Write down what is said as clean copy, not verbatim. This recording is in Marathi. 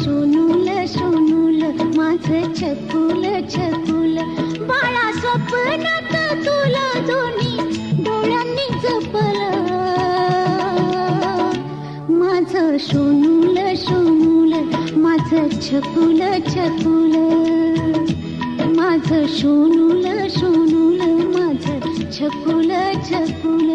सोनूल सोनूल माझं छकुल छकुल बाळा स्वप्नात तुला दोन्ही डोळ्यांनी जपलं माझं सोनूल सोनूल माझं छकुल छकुल माझं सोनूल सोनूल माझं छकुल छकुल